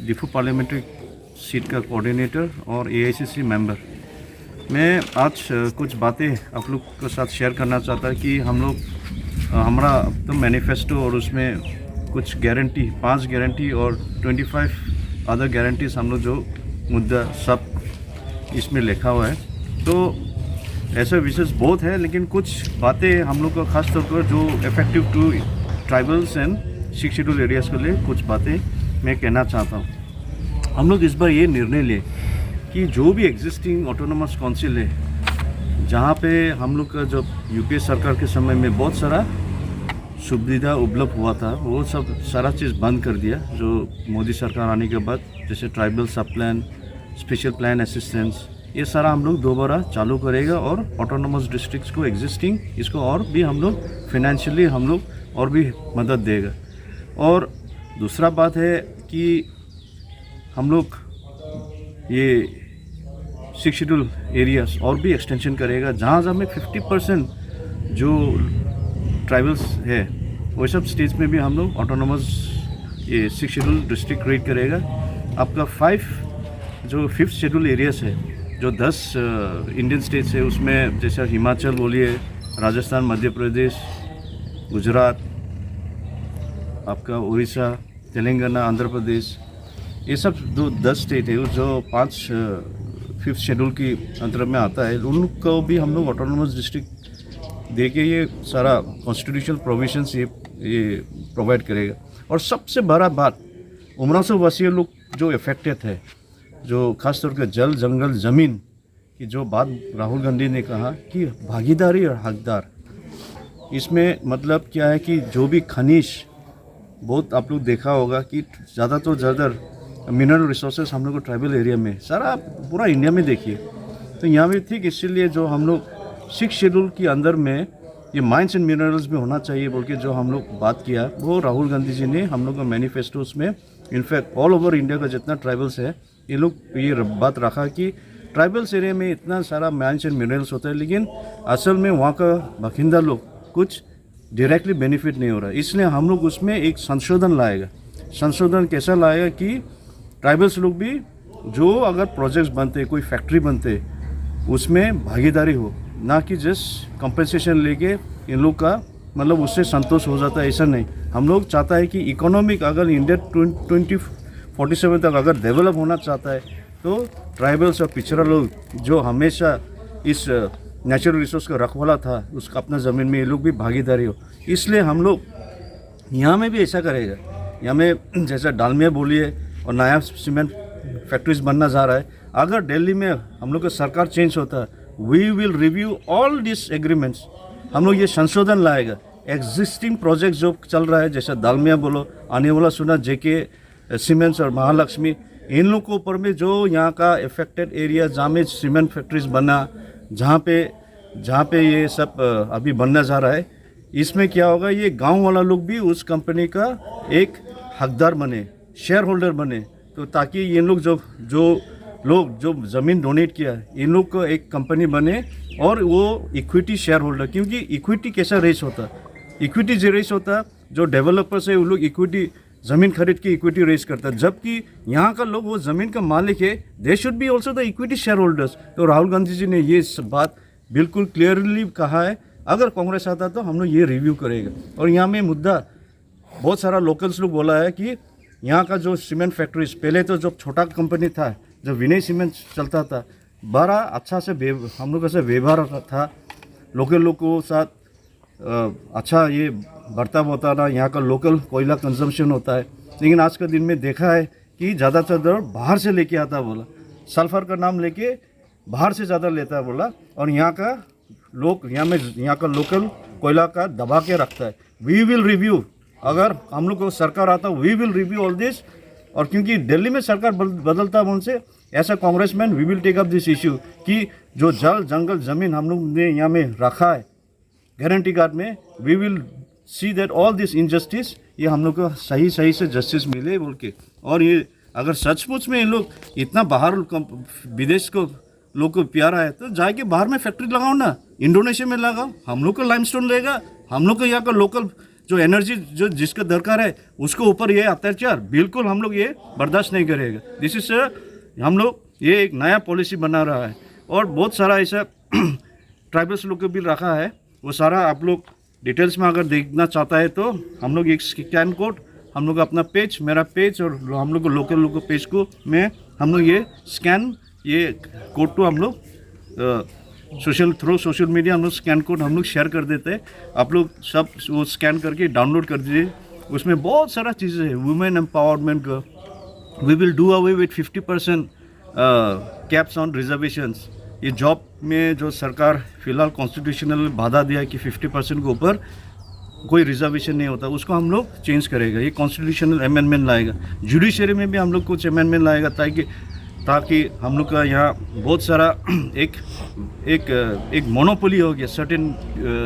Diphu parliamentary seat का coordinator और AICC member. मैं आज कुछ बातें आप लोग के साथ शेयर करना चाहता कि हम लोग हमारा तो मैनिफेस्टो और उसमें कुछ गारंटी 5 गारंटी और 25 अदर गारंटीज हम लोग जो मुद्दा सब इसमें लिखा हुआ है। तो ऐसे विशेष बहुत है, लेकिन कुछ बातें हम लोग को खास तौर पर जो effective to tribals and 6 schedule areas के लिए कुछ बातें मैं कहना चाहता हूँ। हम लोग इस बार ये निर्णय लें कि जो भी एग्जिस्टिंग ऑटोनोमस काउंसिल है, जहाँ पे हम लोग का जब यूपीए सरकार के समय में बहुत सारा सुविधा उपलब्ध हुआ था, वो सब सारा चीज़ बंद कर दिया जो मोदी सरकार आने के बाद, जैसे ट्राइबल सब प्लान, स्पेशल प्लान असिस्टेंस, ये सारा हम लोग दोबारा चालू करेगा और ऑटोनोमस डिस्ट्रिक्ट्स को एग्जिस्टिंग इसको और भी हम लोग फाइनेंशियली हम लोग और भी मदद देगा। और दूसरा बात है कि हम लोग ये 6 शेड्यूल एरियाज और भी एक्सटेंशन करेगा, जहाँ जहाँ में 50% जो ट्राइबल्स है वो सब स्टेट्स में भी हम लोग ऑटोनोमस ये 6 शेड्यूल डिस्ट्रिक्ट क्रिएट करेगा। आपका 5th शेड्यूल एरियाज है जो 10 इंडियन स्टेट्स है, उसमें जैसे हिमाचल बोलिए, राजस्थान, मध्य प्रदेश, गुजरात, आपका उड़ीसा, तेलंगाना, आंध्र प्रदेश, ये सब जो 10 स्टेट है जो 5th शेड्यूल की अंतर्गत में आता है, उनको भी हम लोग ऑटोनोमस डिस्ट्रिक्ट दे के ये सारा कॉन्स्टिट्यूशनल प्रोविजंस ये प्रोवाइड करेगा। और सबसे बड़ा बात, उमराव वासी लोग जो इफेक्टेड है, जो खासतौर पर जल, जंगल, ज़मीन की जो बात राहुल गांधी ने कहा कि भागीदारी और हकदार, इसमें मतलब क्या है कि जो भी खनिज, बहुत आप लोग देखा होगा कि ज़्यादा तो ज़्यादा मिनरल रिसोर्सेज हम लोग को ट्राइबल एरिया में सारा पूरा इंडिया में देखिए, तो यहाँ भी ठीक इसीलिए जो हम लोग 6 शेड्यूल के अंदर में ये माइंस एंड मिनरल्स भी होना चाहिए बोल के जो हम लोग बात किया, वो राहुल गांधी जी ने हम लोग का मैनिफेस्टोस में इनफैक्ट ऑल ओवर इंडिया का जितना ट्राइबल्स है ये लोग ये बात रखा कि ट्राइबल्स एरिया में इतना सारा माइंस एंड मिनरल्स होता है, लेकिन असल में वहाँ का बाशिंदा लोग कुछ डायरेक्टली बेनिफिट नहीं हो रहा है। इसलिए हम लोग उसमें एक संशोधन लाएगा। संशोधन कैसा लाएगा कि ट्राइबल्स लोग भी जो अगर प्रोजेक्ट्स बनते, कोई फैक्ट्री बनते, उसमें भागीदारी हो, ना कि जस्ट कंपनसेशन लेके इन लोग का मतलब उससे संतोष हो जाता है, ऐसा नहीं। हम लोग चाहता है कि इकोनॉमिक अगर इंडिया 2047 तक अगर डेवलप होना चाहता है तो ट्राइबल्स और पिछड़ा लोग जो हमेशा इस नेचुरल रिसोर्स का रखवाला था उसका अपना ज़मीन में, ये लोग भी भागीदारी हो। इसलिए हम लोग यहाँ में भी ऐसा करेगा। यहाँ में जैसा डालमिया बोलिए और नया सीमेंट फैक्ट्रीज बनना जा रहा है, अगर दिल्ली में हम लोग का सरकार चेंज होता है, we will review all this agreements. हम लोग ये संशोधन लाएगा। एग्जिस्टिंग प्रोजेक्ट जो चल रहा है, जैसा डालमिया बोलो, आने वाला सुना जेके सीमेंट्स और महालक्ष्मी, इन लोग के ऊपर में जो यहाँ का इफेक्टेड एरिया जहाँ में सीमेंट फैक्ट्रीज बना, जहाँ पे ये सब अभी बनना जा रहा है, इसमें क्या होगा, ये गांव वाला लोग भी उस कंपनी का एक हकदार बने, शेयर होल्डर बने, तो ताकि ये लोग जो ज़मीन डोनेट किया है, इन लोग को एक कंपनी बने और वो इक्विटी शेयर होल्डर। क्योंकि इक्विटी कैसा रेस होता है, इक्विटी जो रेस होता है, जो डेवलपर्स है वो लोग इक्विटी ज़मीन खरीद के इक्विटी रेस करता है, जबकि यहाँ का लोग वो ज़मीन का मालिक है, they should be also the equity share holders. तो राहुल गांधी जी ने ये बात बिल्कुल क्लियरली कहा है, अगर कांग्रेस आता तो हम लोग ये रिव्यू करेगा। और यहाँ में मुद्दा बहुत सारा लोकल्स लोग बोला है कि यहाँ का जो सीमेंट फैक्ट्रीज, पहले तो जो छोटा कंपनी था, जो विनय सीमेंट चलता था, बड़ा अच्छा से हम लोग से व्यवहार था, लोकल लोग को साथ अच्छा ये बर्ताव होता ना, यहाँ का लोकल कोयला कंजम्पशन होता है। लेकिन आज के दिन में देखा है कि ज़्यादा से ज़्यादा बाहर से लेके आता है, बोला सल्फर का नाम लेके बाहर से ज़्यादा लेता है बोला, और यहाँ का लोग यहाँ का लोकल कोयला का दबा के रखता है। वी विल रिव्यू, अगर हम लोग को सरकार आता we will review all this. और क्योंकि दिल्ली में सरकार बदलता है उनसे, ऐसा congressman we will take up this issue कि जो जल, जंगल, ज़मीन हम लोग ने यहाँ में रखा है गारंटी कार्ड में, we will see that all this injustice, ये हम लोग को सही से जस्टिस मिले बोल के। और ये अगर सचमुच में ये लोग इतना बाहर विदेश को लोग को प्यारा है तो जाके बाहर में फैक्ट्री लगाओ ना, इंडोनेशिया में लगाओ, हम लोग को लाइमस्टोन लेगा, हम लोग को यहाँ का लोकल जो एनर्जी जो जिसका दरकार है उसको ऊपर ये अत्याचार बिल्कुल हम लोग ये बर्दाश्त नहीं करेगा। दिस इज हम लोग ये एक नया पॉलिसी बना रहा है और बहुत सारा ऐसा ट्राइबल्स लोग को भी रखा है, वो सारा आप लोग डिटेल्स में अगर देखना चाहता है तो हम लोग एक स्कैन कोड, हम लोग अपना पेज, मेरा पेज और हम लोग लोकल पेज को में हम लोग ये स्कैन ये कोड को हम लोग सोशल मीडिया हम लोग स्कैन कोड हम लोग शेयर कर देते हैं। आप लोग सब वो स्कैन करके डाउनलोड कर दीजिए। उसमें बहुत सारा चीज़ें हैं वुमेन एम्पावरमेंट का। We will do away with 50% caps on reservations. ये जॉब में जो सरकार फिलहाल कॉन्स्टिट्यूशनल बाधा दिया है कि 50% के ऊपर कोई रिजर्वेशन नहीं होता, उसको हम लोग चेंज करेगा। ये कॉन्स्टिट्यूशनल अमेंडमेंट लाएगा। जुडिशरी में भी हम लोग कुछ अमेंडमेंट लाएगा ताकि हम लोग का यहाँ बहुत सारा एक मोनोपोली हो गया सर्टेन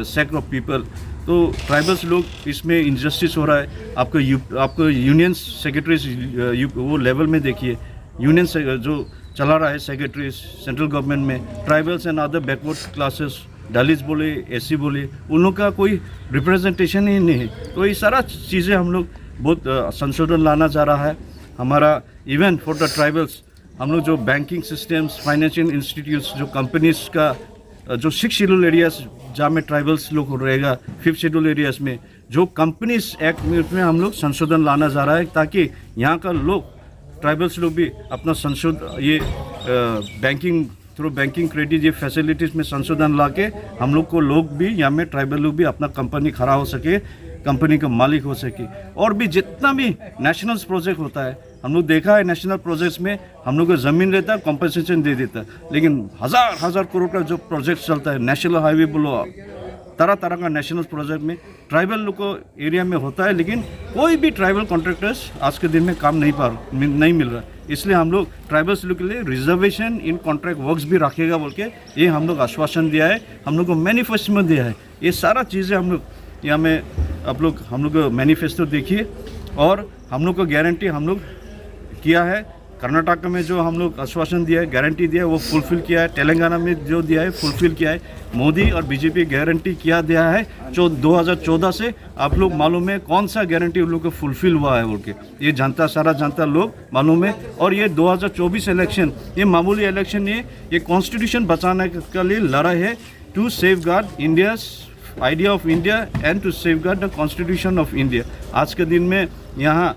सेक्टर ऑफ पीपल। तो ट्राइबल्स लोग इसमें इनजस्टिस हो रहा है। आपको यूनियन सेक्रेटरीज वो लेवल में देखिए, यूनियन जो चला रहा है सेक्रेटरी सेंट्रल गवर्नमेंट में, tribals and other backward classes, Dalit बोले, एससी बोले, उन लोग का कोई रिप्रेजेंटेशन ही नहीं है। तो ये सारा चीज़ें हम लोग बहुत संशोधन लाना चाह रहा है। हमारा इवन फॉर द ट्राइबल्स हम लोग जो बैंकिंग सिस्टम्स, फाइनेंशियल इंस्टीट्यूट्स, जो कंपनीज का जो 6 शेड्यूल एरियाज जहाँ में ट्राइबल्स लोग रहेगा, 5 शेड्यूल एरियाज में जो कंपनीज एक्ट में हम लोग संशोधन लाना चाह रहा है ताकि यहाँ का लोग ट्राइबल्स लोग भी अपना ये बैंकिंग थ्रू बैंकिंग क्रेडिट ये फैसिलिटीज़ में संशोधन ला के हम लोग को लोग भी यहाँ में ट्राइबल लोग भी अपना कंपनी खड़ा हो सके, कंपनी का मालिक हो सके। और भी जितना भी नेशनल प्रोजेक्ट होता है, हम लोग देखा है नेशनल प्रोजेक्ट्स में हम लोग को ज़मीन रहता है, कॉम्पनसेशन दे देता है, लेकिन हज़ार करोड़ का जो प्रोजेक्ट चलता है, नेशनल हाईवे बोलो, तरह तरह का नेशनल प्रोजेक्ट में ट्राइबल लोग को एरिया में होता है, लेकिन कोई भी ट्राइबल कॉन्ट्रैक्टर्स आज के दिन में काम नहीं मिल रहा। इसलिए हम लोग ट्राइबल्स लोग के लिए रिजर्वेशन इन कॉन्ट्रैक्ट वर्क्स भी रखेगा बोल के ये हम लोग आश्वासन दिया है, हम लोग को मैनिफेस्टो में दिया है। ये सारा चीज़ें हम लोग यहाँ में हम लोग को मैनिफेस्टो देखिए और हम लोग को गारंटी हम लोग किया है। कर्नाटक में जो हम लोग आश्वासन दिया है, गारंटी दिया है, वो फुलफिल किया है। तेलंगाना में जो दिया है फुलफिल किया है। मोदी और बीजेपी गारंटी किया दिया है 2014 से। आप लोग मालूम है कौन सा गारंटी उन लोग को फुलफिल हुआ है बोल के, ये जनता सारा जनता लोग मालूम है। और ये 2024 इलेक्शन ये मामूली इलेक्शन नहीं है, ये कॉन्स्टिट्यूशन बचाने के लिए लड़ाई है, to safeguard India's idea of India and to safeguard the constitution of India. आज के दिन में यहाँ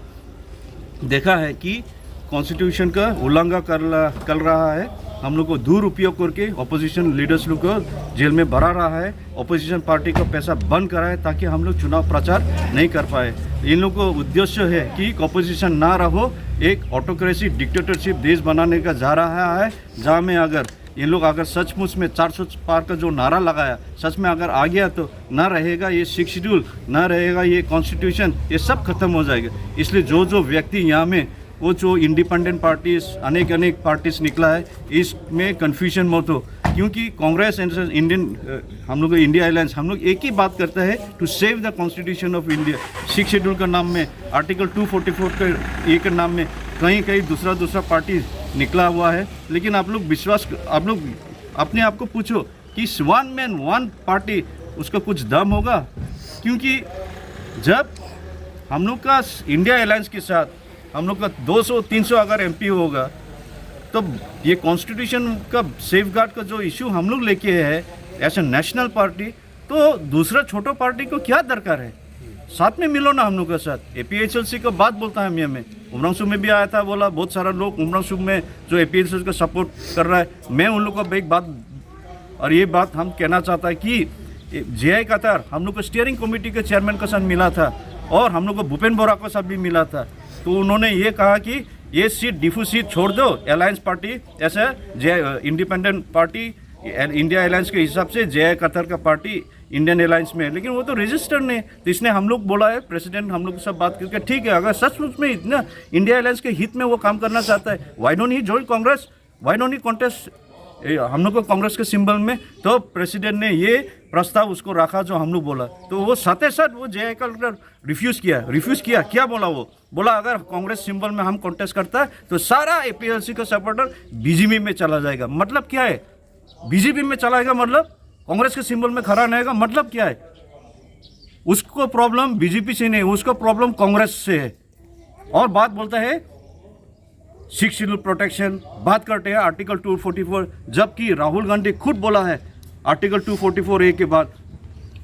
देखा है कि कॉन्स्टिट्यूशन का उल्लंघन कर रहा है। हम लोग को दुरुपयोग करके ऑपोजिशन लीडर्स लोग को जेल में भरा रहा है, ऑपोजिशन पार्टी का पैसा बंद करा है ताकि हम लोग चुनाव प्रचार नहीं कर पाए। इन लोगों को उद्देश्य है कि ऑपोजिशन ना रहो, एक ऑटोक्रेसी डिक्टेटरशिप देश बनाने का जा रहा है, जहाँ में अगर इन लोग अगर सचमुच में 400 पार का जो नारा लगाया सच में अगर आ गया तो ना रहेगा ये 6 शेड्यूल, ना रहेगा ये कॉन्स्टिट्यूशन, ये सब खत्म हो जाएगा। इसलिए जो व्यक्ति यहाँ में वो जो इंडिपेंडेंट पार्टीज अनेक पार्टीज निकला है, इसमें कन्फ्यूजन मत हो, क्योंकि कांग्रेस एंड इंडियन हम लोग इंडिया अलायंस हम लोग एक ही बात करता है, to save the constitution of India. 6 schedule का नाम में, आर्टिकल 244 के एक नाम में कहीं दूसरा पार्टी निकला हुआ है। लेकिन आप लोग अपने आप को पूछो कि वन मैन वन पार्टी उसका कुछ दम होगा? क्योंकि जब हम लोग का इंडिया अलायंस के साथ हम लोग का 200-300 अगर एमपी होगा तो ये कॉन्स्टिट्यूशन का सेफगार्ड का जो इशू हम लोग लेके है एज ए नेशनल पार्टी, तो दूसरा छोटा पार्टी को क्या दरकार है? साथ में मिलो ना हम लोग के साथ। APHLC का बात बोलता है मैं उमरांसू में भी आया था, बोला बहुत सारा लोग उमरांसू में जो APHLC का सपोर्ट कर रहा है। मैं उन लोगों को एक बात और ये बात हम कहना चाहता है कि JI कतार हम लोग को स्टीयरिंग कमेटी के चेयरमैन के साथ मिला था और हम लोग को भूपेन बोरा के साथ भी मिला था। तो उन्होंने ये कहा कि ये सीट डिफ्यूज सीट छोड़ दो, अलायंस पार्टी ऐसा इंडिपेंडेंट पार्टी इंडिया अलायंस के हिसाब से JI कतार का पार्टी इंडियन अलायंस में है, लेकिन वो तो रजिस्टर्ड नहीं। तो इसने हम लोग बोला है, प्रेसिडेंट हम लोग सब बात करके ठीक है, अगर सचमुच में इतना इंडिया अलायंस के हित में वो काम करना चाहता है, why don't he join Congress, why don't he contest हम लोग को कांग्रेस के सिंबल में। तो प्रेसिडेंट ने ये प्रस्ताव उसको रखा जो हम लोग बोला, तो वो साथ वो JI का रिफ्यूज़ किया। क्या बोला अगर कांग्रेस सिंबल में हम कॉन्टेस्ट करता है तो सारा APHLC का सपोर्टर BJP में चला जाएगा। मतलब क्या है? BJP में चला जाएगा मतलब कांग्रेस के सिंबल में खड़ा रहेगा, मतलब क्या है? उसको प्रॉब्लम बीजेपी से नहीं, उसको प्रॉब्लम कांग्रेस से है। और बात बोलता है 6 शेड्यूल प्रोटेक्शन, बात करते हैं आर्टिकल 244, जबकि राहुल गांधी खुद बोला है आर्टिकल 244A के बाद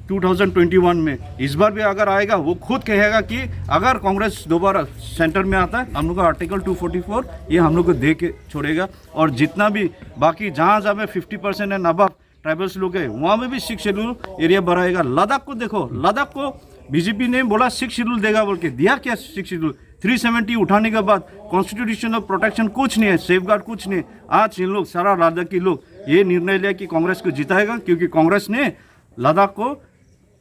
2021 में, इस बार भी अगर आएगा वो खुद कहेगा कि अगर कांग्रेस दोबारा सेंटर में आता है हम लोग का आर्टिकल 244 ये हम लोग को दे के छोड़ेगा। और जितना भी बाकी जहाँ जहाँ पे 50% है नबाब ट्राइबल्स लोग है वहाँ में भी 6 शेड्यूल एरिया बढ़ाएगा। लद्दाख को देखो, लद्दाख को बीजेपी ने बोला 6 शेड्यूल देगा बोल के, दिया क्या 6 शेड्यूल? 370 उठाने के बाद कॉन्स्टिट्यूशनल प्रोटेक्शन कुछ नहीं है, सेफगार्ड कुछ नहीं। आज इन लोग सारा लद्दाखी लोग ये निर्णय लिया कि कांग्रेस को जिताएगा, क्योंकि कांग्रेस ने लद्दाख को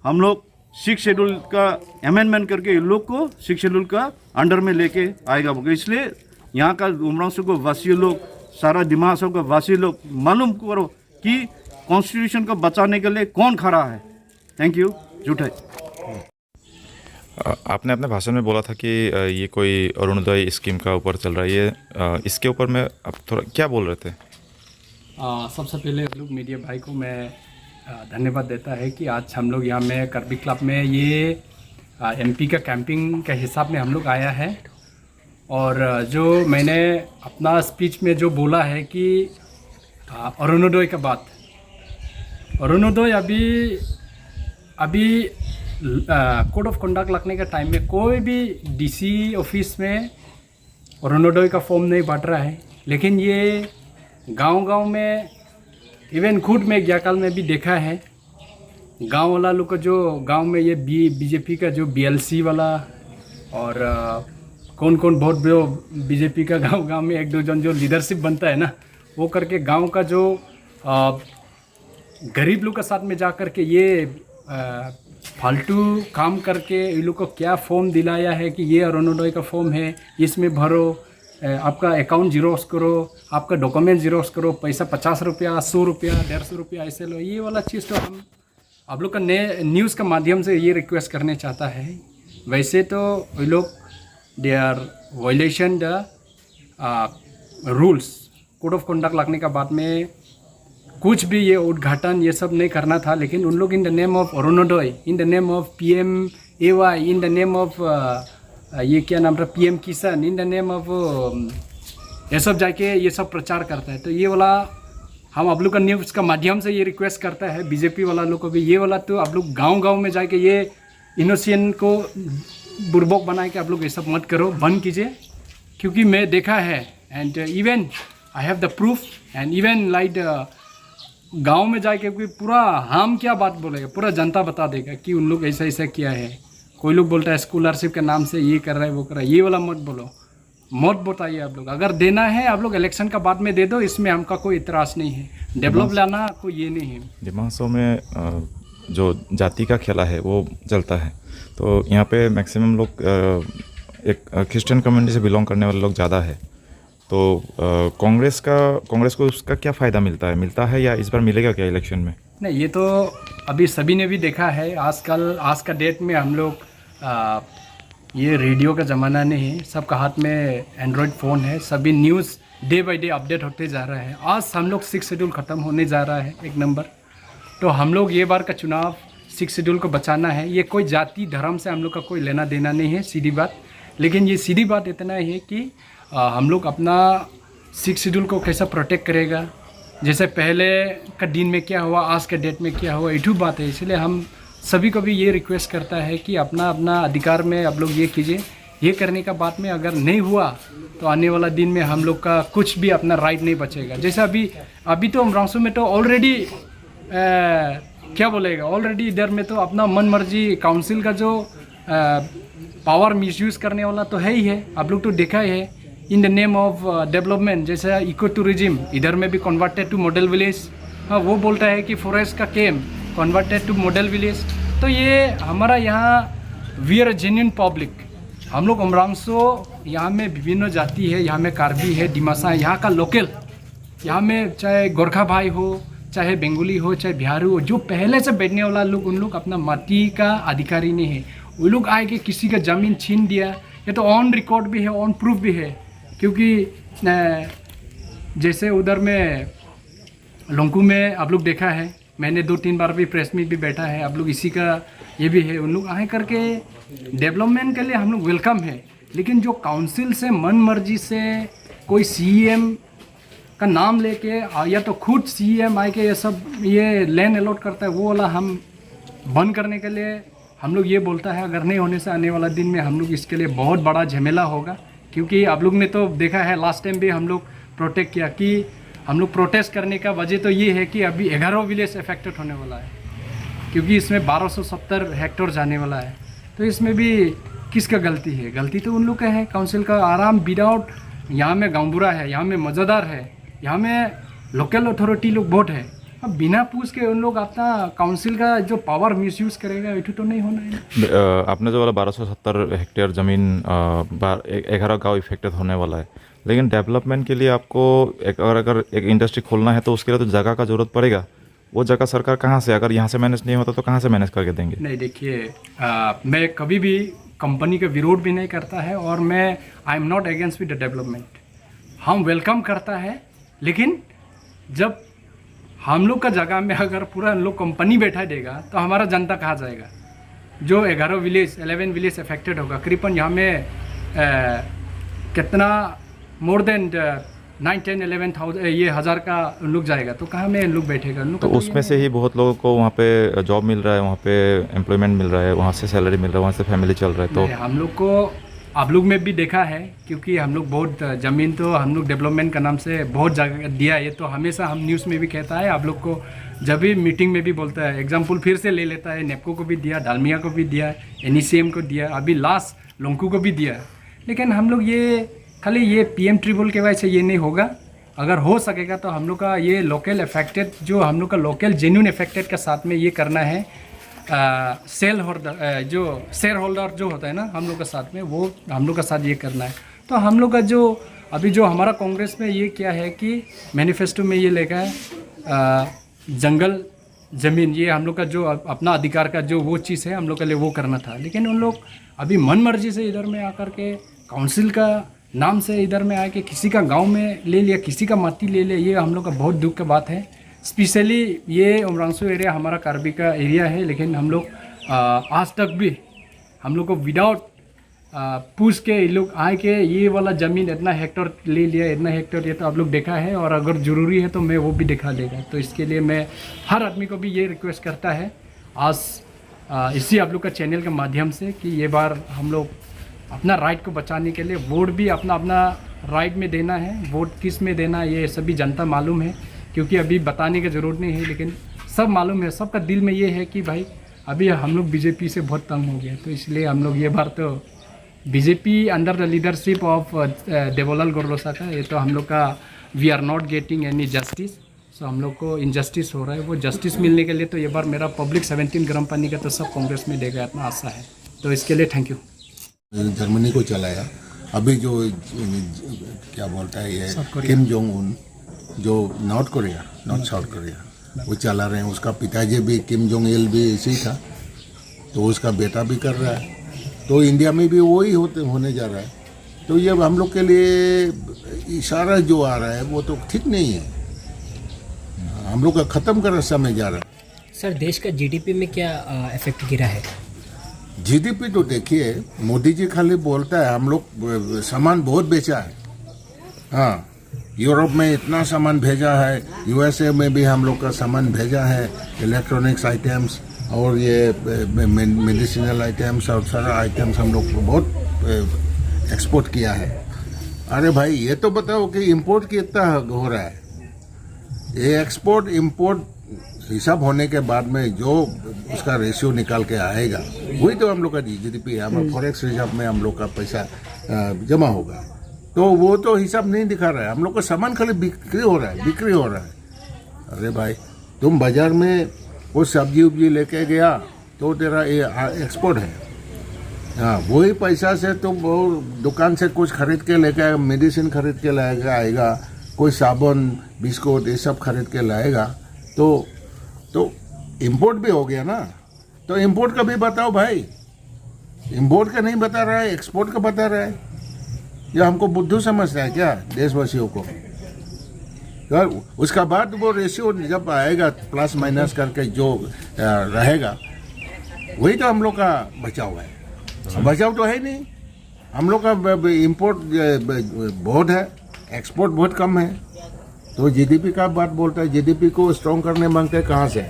हम लोग 6 शेड्यूल का अमेंडमेंट करके इन लोग को 6 शेड्यूल का अंडर में लेके आएगा बोल। इसलिए यहाँ का उमरांसू को वासी लोग, सारा दिमाग का वासी लोग मालूम करो कि कॉन्स्टिट्यूशन को बचाने के लिए कौन खड़ा है। Thank you. झूठे आपने अपने भाषण में बोला था कि ये कोई अरुणोदय स्कीम का ऊपर चल रहा है, ये इसके ऊपर में आप थोड़ा क्या बोल रहे थे? सबसे पहले लोग मीडिया भाई को मैं धन्यवाद देता है कि आज हम लोग यहाँ में करबी क्लब में ये एमपी का कैंपिंग के हिसाब में हम लोग आया है। और जो मैंने अपना स्पीच में जो बोला है कि अरुणोदय का बात, अरुणोदय अभी कोड ऑफ कंडक्ट लगने के टाइम में कोई भी डीसी ऑफिस में अरुणोदय का फॉर्म नहीं बांट रहा है। लेकिन ये गांव-गांव में, इवन खुद में ज्ञाकाल में भी देखा है, गांव वाला लोग का जो गांव में ये बीजेपी का जो बीएलसी वाला और कौन कौन बहुत बीजेपी का गांव में एक दो जन जो लीडरशिप बनता है ना, वो करके गांव का जो गरीब लोग के साथ में जा कर के ये फालतू काम करके ये लोग को क्या फॉर्म दिलाया है कि ये अरुणोदय का फॉर्म है, इसमें भरो, आपका अकाउंट जीरोक्स करो, आपका डॉक्यूमेंट जीरोक्स करो, पैसा 50 रुपया, 100 रुपया, 150 रुपया ऐसे लो। ये वाला चीज़ तो हम आप लोग का नए न्यूज़ का माध्यम से ये रिक्वेस्ट करने चाहता है। वैसे तो ये लोग they are violation the rules, code of conduct लगने का बाद में कुछ भी ये उद्घाटन ये सब नहीं करना था। लेकिन उन लोग in the name of Arunoday, in the name of PMAY, in the name of ये क्या नाम था PM किसान, इन द नेम ऑफ ये सब जाके ये सब प्रचार करता है। तो ये वाला हम आप लोग का न्यूज़ का माध्यम से ये रिक्वेस्ट करता है बीजेपी वाला लोग को भी, ये वाला तो आप लोग गांव-गांव में जाके ये इनोसेंट को बुर्बक बना के आप लोग ये सब मत करो, बंद कीजिए। क्योंकि मैं देखा है and even I have the proof and even like गांव में जाके पूरा हम क्या बात बोलेगा, पूरा जनता बता देगा कि उन लोग ऐसा ऐसा किया है। कोई लोग बोलता है स्कॉलरशिप के नाम से ये कर रहा है वो कर रहा है, ये वाला मत बोलो, मत बताइए। आप लोग अगर देना है आप लोग इलेक्शन का बाद में दे दो, इसमें हमका कोई इतराज़ नहीं है। डेवलप लाना कोई ये नहीं है। दिमागों में जो जाति का खेला है वो चलता है, तो यहाँ पे मैक्सिमम लोग एक क्रिश्चियन कम्युनिटी से बिलोंग करने वाले लोग ज़्यादा है। तो कांग्रेस को उसका क्या फ़ायदा मिलता है या इस बार मिलेगा क्या इलेक्शन में? नहीं, ये तो अभी सभी ने भी देखा है। आज का डेट में हम लोग ये रेडियो का ज़माना नहीं है, सबका हाथ में एंड्रॉयड फ़ोन है, सभी news day by day update होते जा रहा है। आज हम लोग 6 शेड्यूल ख़त्म होने जा रहा है, एक नंबर। तो हम लोग ये बार का चुनाव 6 शेड्यूल को बचाना है। ये कोई जाति धर्म से हम लोग का कोई लेना देना नहीं है, सीधी बात। लेकिन ये सीधी बात इतना ही है कि हम लोग अपना 6 शेड्यूल को कैसा प्रोटेक्ट करेगा, जैसे पहले का दिन में क्या हुआ, आज के डेट में क्या हुआ, एक बात है। इसलिए हम सभी को भी ये रिक्वेस्ट करता है कि अपना अधिकार में आप लोग ये कीजिए। ये करने का बाद में अगर नहीं हुआ तो आने वाला दिन में हम लोग का कुछ भी अपना राइट नहीं बचेगा। जैसे अभी तो उमरांसू में तो ऑलरेडी क्या बोलेगा, ऑलरेडी इधर में तो अपना मन मर्जी काउंसिल का जो पावर मिसयूज़ करने वाला तो है ही है। आप लोग तो देखा ही है इन द नेम ऑफ डेवलपमेंट, जैसे इको टूरिज्म इधर में भी कन्वर्टेड टू मॉडल विलेज। हाँ, वो बोलता है कि फॉरेस्ट का camp converted to model village. तो ये हमारा यहाँ वी आर जेन्युइन पब्लिक। हम लोग उमरांसू यहाँ में विभिन्न जाति है, यहाँ में कार्बी है, डिमासा है, यहाँ का लोकल, यहाँ में चाहे गोरखा भाई हो, चाहे बेंगोली हो, चाहे बिहारी हो, जो पहले से बैठने वाला लोग, उन लोग अपना माटी का अधिकारी नहीं है। वो लोग आए कि किसी का ज़मीन छीन दिया, ये तो ऑन रिकॉर्ड भी है, ऑन प्रूफ भी है। क्योंकि जैसे उधर में लोंकू में आप लोग देखा है, मैंने 2-3 बार भी प्रेस में भी बैठा है, आप लोग इसी का ये भी है। उन लोग आए करके डेवलपमेंट के लिए हम लोग वेलकम है, लेकिन जो काउंसिल से मन मर्जी से कोई सीएम का नाम लेके या तो खुद सीएम आए के ये लैंड अलॉट करता है, वो वाला हम बंद करने के लिए हम लोग ये बोलता है। अगर नहीं होने से आने वाला दिन में हम लोग इसके लिए बहुत बड़ा झमेला होगा, क्योंकि आप लोग ने तो देखा है लास्ट टाइम भी हम लोग प्रोटेक्ट किया कि हम लोग प्रोटेस्ट करने का वजह तो ये है कि अभी 11 विलेज अफेक्टेड होने वाला है, क्योंकि इसमें 1270 हेक्टेयर जाने वाला है। तो इसमें भी किसका गलती है? गलती तो उन लोग का है। काउंसिल का आराम विदाउट, यहाँ में गांवबुरा है, यहाँ में मज़ेदार है, यहाँ में लोकल अथॉरिटी लोग बहुत है। अब बिना पूछ के उन लोग अपना काउंसिल का जो पावर मिसयूज़ करेगा, ये तो नहीं होना है। आपने जो बोला 1270 हेक्टेयर ज़मीन 11 गाँव इफेक्टेड होने वाला है, लेकिन डेवलपमेंट के लिए आपको अगर एक इंडस्ट्री खोलना है तो उसके लिए तो जगह का ज़रूरत पड़ेगा। वो जगह सरकार कहाँ से, अगर यहाँ से मैनेज नहीं होता तो कहाँ से मैनेज करके देंगे? नहीं, देखिए मैं कभी भी कंपनी का विरोध भी नहीं करता है, और मैं I am not against with the development. हम वेलकम करता है, लेकिन जब हम लोग का जगह में अगर पूरा लोग कंपनी बैठा देगा तो हमारा जनता कहाँ जाएगा? जो 11 विलेज अफेक्टेड होगा, करीबन यहाँ में कितना मोर देन 9-10-11,000 ये हज़ार का लोग जाएगा, तो कहाँ में लोग बैठेगा? लोग तो उसमें से ही बहुत लोगों को वहाँ पे जॉब मिल रहा है, वहाँ पे एम्प्लॉयमेंट मिल रहा है, वहाँ से सैलरी मिल रहा है, वहाँ से फैमिली चल रहा है। तो हम लोग को आप लोग में भी देखा है, क्योंकि हम लोग बहुत ज़मीन तो हम लोग डेवलपमेंट का नाम से बहुत जगह दिया है। ये तो हमेशा हम न्यूज़ में भी कहता है, आप लोग को जब भी मीटिंग में भी बोलता है। एग्जाम्पल फिर से ले लेता है, नेपको को भी दिया, डालमिया को भी दिया, NECM को दिया, अभी लास्ट लोंकू को भी दिया। लेकिन हम लोग ये खाली ये PM ट्रिब्यूनल के वजह से ये नहीं होगा। अगर हो सकेगा तो हम लोग का ये लोकल अफेक्टेड, जो हम लोग का लोकल जेन्युइन अफेक्टेड के साथ में ये करना है। शेयर होल्डर जो होता है ना हम लोग के साथ में, वो हम लोग का साथ ये करना है। तो हम लोग का जो अभी जो हमारा कांग्रेस में ये क्या है कि मैनिफेस्टो में ये लेकर है जंगल ज़मीन, ये हम लोग का जो अपना अधिकार का जो वो चीज़ है हम लोग के लिए वो करना था। लेकिन उन लोग अभी मन मर्जी से इधर में आकर के काउंसिल का नाम से इधर में आके किसी का गांव में ले लिया, किसी का माटी ले लिया, ये हम लोग का बहुत दुख की बात है। स्पेशली ये उमरांसू एरिया हमारा कार्बी का एरिया है, लेकिन हम लोग आज तक भी हम लोग को विदाउट पूछ के ये लोग आए के ये वाला ज़मीन इतना हेक्टर ले लिया, इतना हेक्टर, ये तो आप लोग देखा है। और अगर ज़रूरी है तो मैं वो भी दिखा देगा। तो इसके लिए मैं हर आदमी को भी ये रिक्वेस्ट करता है आज इसी आप लोग का चैनल के माध्यम से कि ये बार हम लोग अपना राइट को बचाने के लिए वोट भी अपना राइट में देना है। वोट किस में देना ये सभी जनता मालूम है, क्योंकि अभी बताने की ज़रूरत नहीं है, लेकिन सब मालूम है। सबका दिल में ये है कि भाई अभी हम लोग बीजेपी से बहुत तंग हो गया, तो इसलिए हम लोग ये बार तो BJP under the leadership of Devolal Gorlosaka, ये तो हम लोग का we are not getting any justice. So हम लोग को इनजस्टिस हो रहा है, वो जस्टिस मिलने के लिए तो ये बार मेरा पब्लिक 17 गर्म पानी का तो सब कांग्रेस में देगा, इतना आशा है। तो इसके लिए थैंक यू। जर्मनी को चलाया, अभी जो क्या बोलता है ये किम जोंग उन, जो नॉर्थ साउथ कोरिया वो चला रहे हैं। उसका पिताजी भी किम जोंग इल भी ऐसे ही था, तो उसका बेटा भी कर रहा है। तो इंडिया में भी वही होने जा रहा है। तो ये हम लोग के लिए इशारा जो आ रहा है वो तो ठीक नहीं है, हम लोग का ख़त्म कर समय जा रहा है। सर, देश का GDP में क्या इफेक्ट गिरा है? GDP तो देखिए, मोदी जी खाली बोलता है हम लोग सामान बहुत बेचा है। हाँ, यूरोप में इतना सामान भेजा है, USA में भी हम लोग का सामान भेजा है, इलेक्ट्रॉनिक्स आइटम्स और ये मेडिसिनल आइटम्स और सारा आइटम्स हम लोग बहुत एक्सपोर्ट किया है। अरे भाई ये तो बताओ कि इंपोर्ट कितना हो रहा है? ये एक्सपोर्ट इंपोर्ट हिसाब होने के बाद में जो उसका रेशियो निकाल के आएगा वही तो हम लोग का GDP है। हमारा फॉरेक्स रिजर्व में हम लोग का पैसा जमा होगा, तो वो तो हिसाब नहीं दिखा रहा है। हम लोग का सामान खाली बिक्री हो रहा है। अरे भाई तुम बाजार में वो सब्जी उब्जी लेके गया तो तेरा ये एक्सपोर्ट है। हाँ, वही पैसा से तुम वो दुकान से कुछ खरीद के लेके मेडिसिन खरीद के लाएगा, आएगा कोई साबुन बिस्कुट ये सब खरीद के लाएगा, तो इंपोर्ट भी हो गया ना। तो इंपोर्ट का भी बताओ भाई, इंपोर्ट का नहीं बता रहा है, एक्सपोर्ट का बता रहा है। या हमको बुद्धू समझता है क्या देशवासियों को? तो उसका बाद वो रेशियो जब आएगा प्लस माइनस करके जो रहेगा, वही तो हम लोग का बचाव है। बचाव तो है ही नहीं। हम लोग का इंपोर्ट बहुत है, एक्सपोर्ट बहुत कम है। तो जीडीपी का बात बोलता है, जीडीपी को स्ट्रॉन्ग करने मांगते हैं कहाँ से?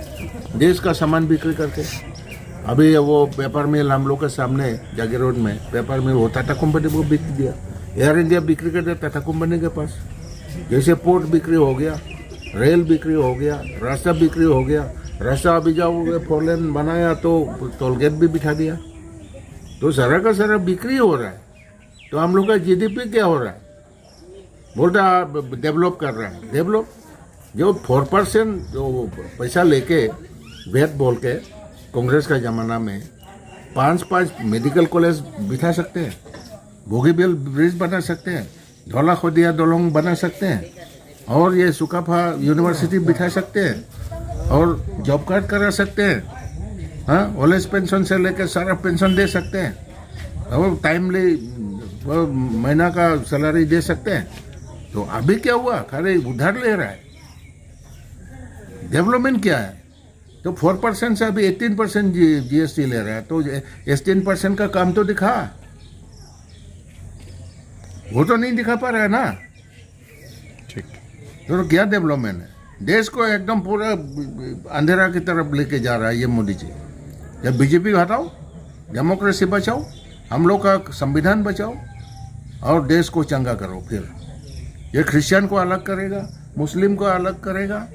देश का सामान बिक्री करके। अभी वो पेपर मिल हम लोग के सामने जागी रोड में पेपर मिल वो टाटा कंपनी को बिक दिया। एयर इंडिया बिक्री कर दिया टाटा कंपनी के पास। जैसे पोर्ट बिक्री हो गया, रेल बिक्री हो गया, रास्ता बिक्री हो गया। रास्ता अभी जाओ 4 लेन बनाया तो टोल गेट भी बिठा दिया। तो सारा का सारा बिक्री हो रहा है। तो हम लोग का जीडीपी क्या हो रहा है? बोलता डेवलप कर रहा है। डेवलप जो 4% जो पैसा लेके वेट बोल के कांग्रेस का ज़माना में 5 मेडिकल कॉलेज बिठा सकते हैं, बोगीबिल ब्रिज बना सकते हैं, धौला खोदिया दलोंग बना सकते हैं, और ये सुकाफा यूनिवर्सिटी बिठा सकते हैं, और जॉब कार्ड करा सकते हैं। हाँ, ओल्ड एज पेंशन से लेकर सारा पेंशन दे सकते हैं, और टाइमली महीना का सैलरी दे सकते हैं। तो अभी क्या हुआ? खाली उधार ले रहा है। डेवलपमेंट क्या है? तो 4% से अभी 18% जीएसटी ले रहा है। तो 18% का काम तो दिखा, वो तो नहीं दिखा पा रहा है ना। ठीक। तो क्या डेवलपमेंट है? देश को एकदम पूरा अंधेरा की तरफ लेके जा रहा है ये मोदी जी। जब बीजेपी हटाओ, डेमोक्रेसी बचाओ, हम लोग का संविधान बचाओ, और देश को चंगा करो। फिर ये क्रिश्चियन को अलग करेगा, मुस्लिम को अलग करेगा,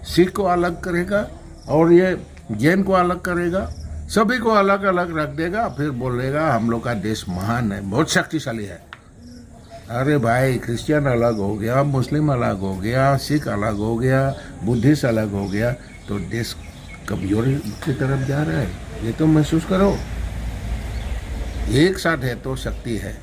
सिख को अलग करेगा, और ये जैन को अलग करेगा। सभी को अलग अलग रख देगा। फिर बोलेगा हम लोग का देश महान है, बहुत शक्तिशाली है। अरे भाई, क्रिश्चियन अलग हो गया, मुस्लिम अलग हो गया, सिख अलग हो गया, बुद्धिस्ट अलग हो गया, तो देश कमजोरी की तरफ जा रहा है। ये तो महसूस करो। एक साथ है तो शक्ति है।